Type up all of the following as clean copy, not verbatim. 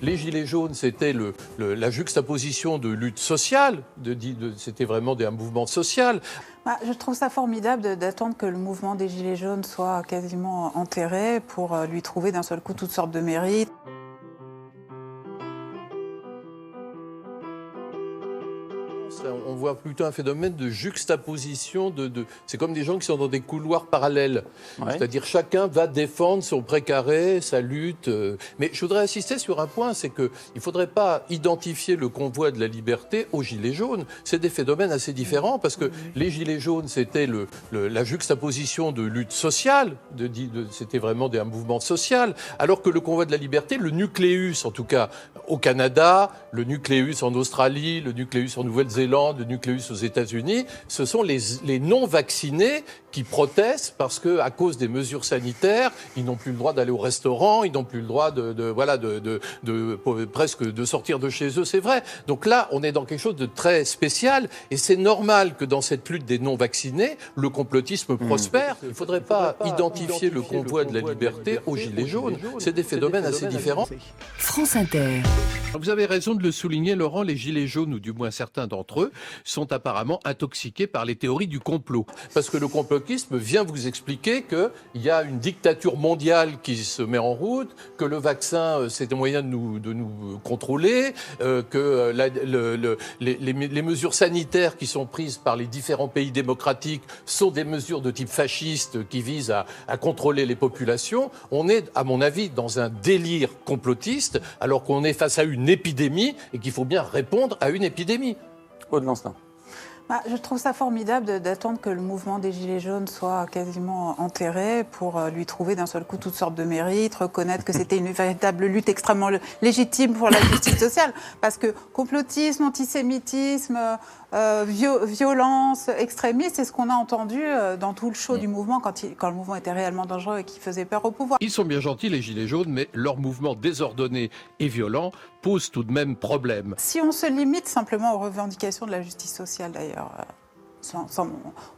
Les Gilets jaunes, c'était la juxtaposition de lutte sociale, c'était vraiment un mouvement social. Je trouve ça formidable d'attendre que le mouvement des Gilets jaunes soit quasiment enterré pour lui trouver d'un seul coup toutes sortes de mérites. On voit plutôt un phénomène de juxtaposition, c'est comme des gens qui sont dans des couloirs parallèles. Ouais. C'est-à-dire chacun va défendre son précaré, sa lutte. Mais je voudrais insister sur un point, c'est qu'il ne faudrait pas identifier le convoi de la liberté aux Gilets jaunes. C'est des phénomènes assez différents parce que les Gilets jaunes, c'était la juxtaposition de lutte sociale, c'était vraiment un mouvement social, alors que le convoi de la liberté, le nucléus en tout cas au Canada, le nucléus en Australie, le nucléus en Nouvelle-Zélande, le nucléus aux États-Unis, ce sont les non-vaccinés qui protestent parce qu'à cause des mesures sanitaires, ils n'ont plus le droit d'aller au restaurant, ils n'ont plus le droit presque de sortir de chez eux, c'est vrai. Donc là, on est dans quelque chose de très spécial et c'est normal que dans cette lutte des non-vaccinés, le complotisme prospère. Il ne faudrait pas identifier le convoi de la liberté aux Gilets jaunes. C'est des phénomènes assez différents. France Inter. Vous avez raison de le souligner, Laurent, les Gilets jaunes, ou du moins certains d'entre eux, sont apparemment intoxiqués par les théories du complot. Parce que le complotisme vient vous expliquer qu'il y a une dictature mondiale qui se met en route, que le vaccin, c'est un moyen de nous contrôler, que les mesures sanitaires qui sont prises par les différents pays démocratiques sont des mesures de type fasciste qui visent à contrôler les populations. On est, à mon avis, dans un délire complotiste, alors qu'on est face à une épidémie et qu'il faut bien répondre à une épidémie. Aude Lancelin. Je trouve ça formidable d'attendre que le mouvement des Gilets jaunes soit quasiment enterré pour lui trouver d'un seul coup toutes sortes de mérites, reconnaître que c'était une véritable lutte extrêmement légitime pour la justice sociale. Parce que complotisme, antisémitisme, violence, extrémisme, c'est ce qu'on a entendu dans tout le show du mouvement quand le mouvement était réellement dangereux et qui faisait peur au pouvoir. Ils sont bien gentils, les Gilets jaunes, mais leur mouvement désordonné et violent pose tout de même problème. Si on se limite simplement aux revendications de la justice sociale, d'ailleurs,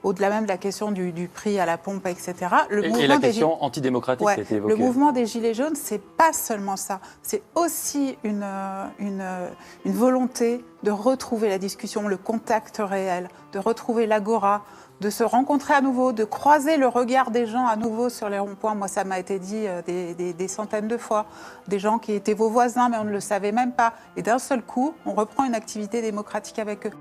au-delà même de la question du prix à la pompe, etc. Et la question antidémocratique qui a été évoquée. Le mouvement des Gilets jaunes, c'est pas seulement ça. C'est aussi une volonté de retrouver la discussion, le contact réel, de retrouver l'agora, de se rencontrer à nouveau, de croiser le regard des gens à nouveau sur les ronds-points. Moi, ça m'a été dit des centaines de fois. Des gens qui étaient vos voisins, mais on ne le savait même pas. Et d'un seul coup, on reprend une activité démocratique avec eux.